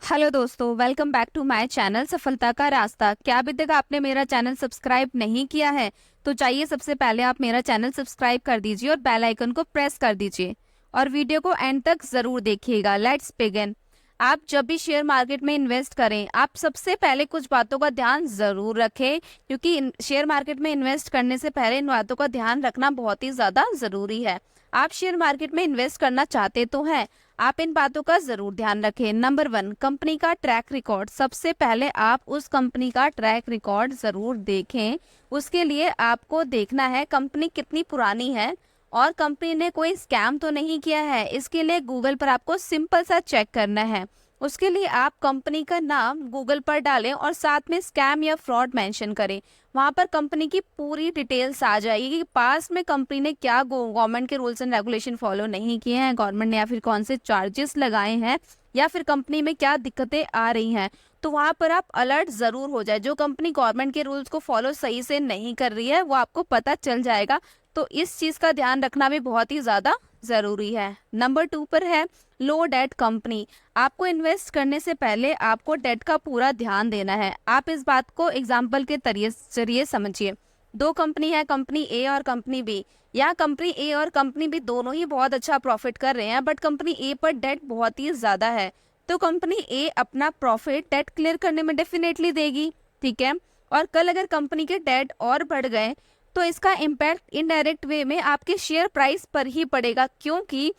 Hello दोस्तों, welcome back to my channel सफलता का रास्ता। क्या अभी तक आपने मेरा चैनल सब्सक्राइब नहीं किया है तो चाहिए सबसे पहले आप मेरा चैनल सब्सक्राइब कर दीजिए और बेल आइकन को प्रेस कर दीजिए और वीडियो को एंड तक जरूर देखिएगा। Let's begin. आप जब भी शेयर मार्केट में इन्वेस्ट करें, आप सबसे पहले कुछ बातों का ध्यान जरूर रखें, क्योंकि शेयर मार्केट में इन्वेस्ट करने से पहले इन बातों का ध्यान रखना बहुत ही ज्यादा जरूरी है। आप शेयर मार्केट में इन्वेस्ट करना चाहते तो हैं, आप इन बातों का जरूर ध्यान रखें। नंबर 1, कंपनी का ट्रैक रिकॉर्ड। सबसे पहले आप उस कंपनी का ट्रैक रिकॉर्ड जरूर देखें। उसके लिए आपको देखना है कंपनी कितनी पुरानी है और कंपनी ने कोई स्कैम तो नहीं किया है। इसके लिए गूगल पर आपको सिंपल सा चेक करना है। उसके लिए आप कंपनी का नाम गूगल पर डालें और साथ में स्कैम या फ्रॉड मेंशन करें। वहां पर कंपनी की पूरी डिटेल्स आ जाएगी कि पास्ट में कंपनी ने क्या गवर्नमेंट के रूल्स एंड रेगुलेशन फॉलो नहीं किए हैं गवर्नमेंट ने, या फिर कौन से चार्जेस लगाए हैं, या फिर कंपनी में क्या दिक्कतें आ रही हैं। तो वहां पर आप अलर्ट जरूर हो जाए। जो कंपनी गवर्नमेंट के रूल्स को फॉलो सही से नहीं कर रही है वो आपको पता चल जाएगा। तो इस चीज का ध्यान रखना भी बहुत ही ज्यादा जरूरी है। नंबर 2 पर है लो डेट कंपनी। आपको इन्वेस्ट करने से पहले आपको डेट का पूरा ध्यान देना है। आप इस बात को एग्जाम्पल के जरिए समझिए। दो कंपनी है, कंपनी ए और कंपनी बी। या कंपनी ए और कंपनी बी दोनों ही बहुत अच्छा प्रॉफिट कर रहे हैं, बट कंपनी ए पर डेट बहुत ही ज्यादा है। तो कंपनी ए अपना प्रॉफिट डेट क्लियर करने में डेफिनेटली देगी, ठीक है। और कल अगर कंपनी के डेट और बढ़ गए तो इसका इम्पैक्ट इनडायरेक्ट वे में आपके शेयर प्राइस पर ही पड़ेगा, क्योंकि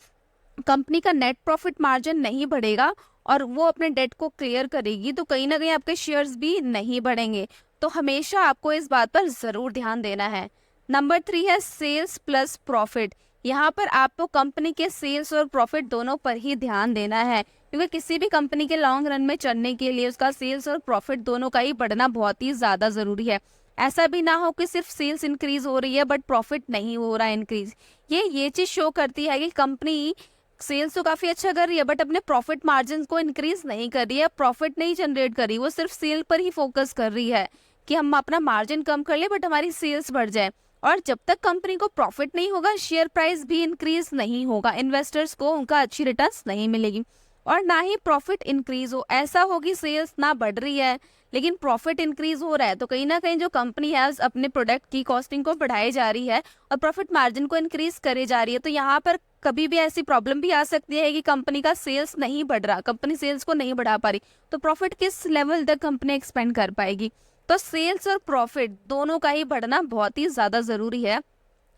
कंपनी का नेट प्रॉफिट मार्जिन नहीं बढ़ेगा और वो अपने डेट को क्लियर करेगी, तो कहीं ना कहीं आपके शेयर्स भी नहीं बढ़ेंगे। तो हमेशा आपको इस बात पर जरूर ध्यान देना है। नंबर 3 है सेल्स प्लस प्रॉफिट। यहाँ पर आपको कंपनी के सेल्स और प्रॉफिट दोनों पर ही ध्यान देना है, क्योंकि किसी भी कंपनी के लॉन्ग रन में चलने के लिए उसका सेल्स और प्रॉफिट दोनों का ही बढ़ना बहुत ही ज्यादा जरूरी है। ऐसा भी ना हो कि सिर्फ सेल्स इंक्रीज हो रही है बट प्रॉफिट नहीं हो रहा है इंक्रीज। ये चीज शो करती है कि कंपनी सेल्स तो काफी अच्छा कर रही है बट अपने प्रॉफिट मार्जिन को इंक्रीज नहीं कर रही है, प्रॉफिट नहीं जनरेट कर रही, वो सिर्फ सेल पर ही फोकस कर रही है कि हम अपना मार्जिन कम कर ले बट हमारी सेल्स बढ़ जाए। और जब तक कंपनी को प्रॉफिट नहीं होगा शेयर प्राइस भी इंक्रीज नहीं होगा, इन्वेस्टर्स को उनका अच्छी रिटर्न्स नहीं मिलेगी। और ना ही प्रॉफिट इंक्रीज हो, ऐसा होगी सेल्स ना बढ़ रही है लेकिन प्रॉफिट इंक्रीज हो रहा है, तो कहीं ना कहीं जो कंपनी है अपने प्रोडक्ट की कॉस्टिंग को बढ़ाई जा रही है और प्रॉफिट मार्जिन को इंक्रीज करे जा रही है। तो यहाँ पर कभी भी ऐसी प्रॉब्लम भी आ सकती है कि कंपनी का सेल्स नहीं बढ़ रहा, कंपनी सेल्स को नहीं बढ़ा पा रही, तो प्रॉफिट किस लेवल तक कंपनी एक्सपेंड कर पाएगी। तो सेल्स और प्रॉफिट दोनों का ही बढ़ना बहुत ही ज्यादा जरूरी है।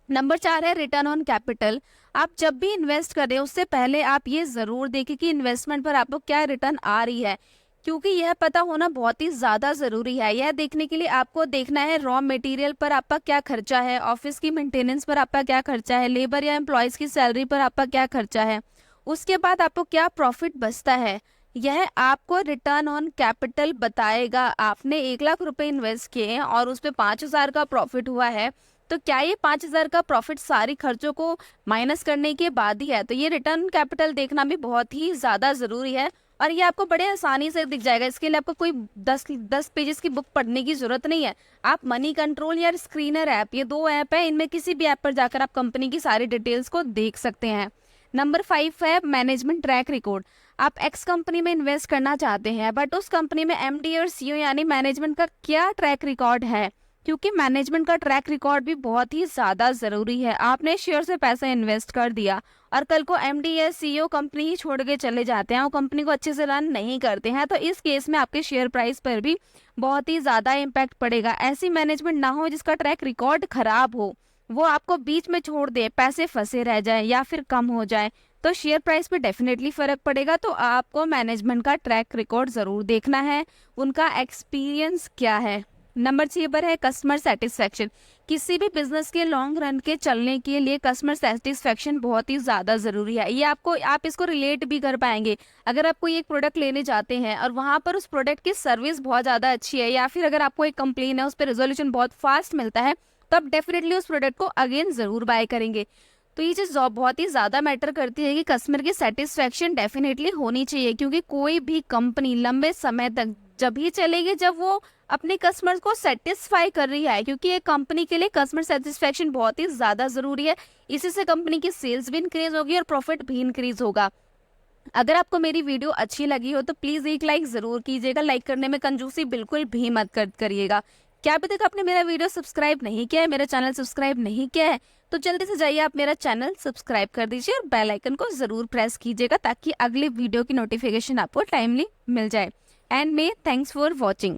नंबर 4 है रिटर्न ऑन कैपिटल। आप जब भी इन्वेस्ट कर रहे हो उससे पहले आप ये जरूर देखें कि इन्वेस्टमेंट पर आपको क्या रिटर्न आ रही है, क्योंकि यह पता होना बहुत ही ज्यादा जरूरी है। यह देखने के लिए आपको देखना है रॉ मटेरियल पर आपका क्या खर्चा है, ऑफिस की मेंटेनेंस पर आपका क्या खर्चा है, लेबर या एम्प्लॉयज की सैलरी पर आपका क्या खर्चा है, उसके बाद आपको क्या प्रॉफिट बचता है। यह आपको रिटर्न ऑन कैपिटल बताएगा। आपने 1 लाख रुपए इन्वेस्ट किए हैं और उस पर 5,000 का प्रॉफिट हुआ है, तो क्या ये 5,000 का प्रॉफिट सारी खर्चों को माइनस करने के बाद ही है। तो ये रिटर्न कैपिटल देखना भी बहुत ही ज्यादा जरूरी है और ये आपको बड़े आसानी से दिख जाएगा। इसके लिए आपको कोई 10 पेजेस की बुक पढ़ने की जरूरत नहीं है। आप मनी कंट्रोल या स्क्रीनर ऐप, ये 2 ऐप है, इनमें किसी भी ऐप पर जाकर आप कंपनी की सारी डिटेल्स को देख सकते हैं। नंबर 5 है मैनेजमेंट ट्रैक रिकॉर्ड। आप एक्स कंपनी में इन्वेस्ट करना चाहते हैं बट उस कंपनी में एमडी और सीईओ यानी मैनेजमेंट का क्या ट्रैक रिकॉर्ड है, क्योंकि मैनेजमेंट का ट्रैक रिकॉर्ड भी बहुत ही ज्यादा जरूरी है। आपने शेयर से पैसा इन्वेस्ट कर दिया और कल को एमडी या सीईओ कंपनी ही छोड़ के चले जाते हैं और कंपनी को अच्छे से रन नहीं करते हैं, तो इस केस में आपके शेयर प्राइस पर भी बहुत ही ज्यादा इम्पैक्ट पड़ेगा। ऐसी मैनेजमेंट ना हो जिसका ट्रैक रिकॉर्ड खराब हो, वो आपको बीच में छोड़ दे, पैसे फंसे रह जाए या फिर कम हो जाए, तो शेयर प्राइस पे डेफिनेटली फर्क पड़ेगा। तो आपको मैनेजमेंट का ट्रैक रिकॉर्ड जरूर देखना है, उनका एक्सपीरियंस क्या है। नंबर 6 पर है कस्टमर सेटिस्फेक्शन। किसी भी बिजनेस के लॉन्ग रन के चलने के लिए कस्टमर सेटिस्फेक्शन बहुत ही ज्यादा जरूरी है। ये आप इसको रिलेट भी कर पाएंगे। अगर आप कोई एक प्रोडक्ट लेने जाते हैं और वहां पर उस प्रोडक्ट की सर्विस बहुत ज्यादा अच्छी है या फिर अगर आपको एक कंप्लेन है उस पर रेजोल्यूशन बहुत फास्ट मिलता है, तो आप डेफिनेटली उस प्रोडक्ट को अगेन जरूर बाय करेंगे। तो ये चीज बहुत ही ज्यादा मैटर करती है कि कस्टमर की सेटिस्फेक्शन डेफिनेटली होनी चाहिए, क्योंकि कोई भी कंपनी लंबे समय तक जब ही चलेगी जब वो अपने कस्टमर्स को सेटिस्फाई कर रही है, क्योंकि एक कंपनी के लिए कस्टमर सेटिस्फेक्शन बहुत ही ज्यादा जरूरी है। इसी से कंपनी की सेल्स भी इंक्रीज होगी और प्रॉफिट भी इंक्रीज होगा। अगर आपको मेरी वीडियो अच्छी लगी हो तो प्लीज़ एक लाइक ज़रूर कीजिएगा। लाइक करने में कंजूसी बिल्कुल भी मत करिएगा। क्या अभी तक आपने मेरा वीडियो सब्सक्राइब नहीं किया है, मेरा चैनल सब्सक्राइब नहीं किया है, तो जल्दी से जाइए आप मेरा चैनल सब्सक्राइब कर दीजिए और बेल आइकन को ज़रूर प्रेस कीजिएगा ताकि अगले वीडियो की नोटिफिकेशन आपको टाइमली मिल जाए। And may thanks for watching.